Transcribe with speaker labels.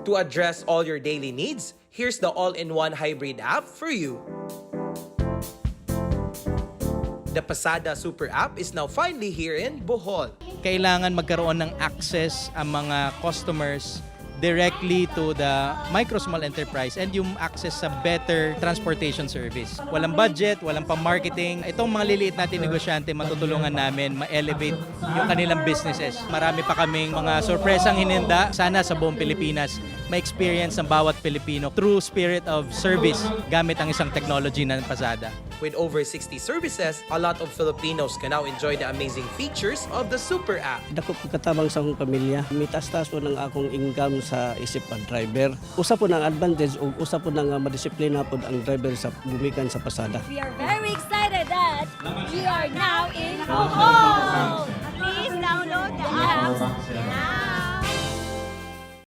Speaker 1: To address all your daily needs, here's the all-in-one hybrid app for you. The Pasada Super App is now finally here in Bohol.
Speaker 2: Kailangan magkaroon ng access ang mga customers directly to the micro small enterprise and yung access sa better transportation service. Walang budget, walang pang-marketing. Itong mga liliit natin negosyante, matutulungan namin ma-elevate yung kanilang businesses. Marami pa kaming mga sorpresang hininda. Sana sa buong Pilipinas, ma-experience ng bawat Pilipino true spirit of service gamit ang isang technology ng Pasada.
Speaker 1: With over 60 services, a lot of Filipinos can now enjoy the amazing features of the Super App.
Speaker 3: Dako po katabang sa akong pamilya. Mitas-tas po ng akong income sa isip pag-driver. Usa po ng advantage o usa po ng madisiplina po ang driver sa gumikan sa Pasada.
Speaker 4: We are very excited that we are now in Bohol. Please download the app now.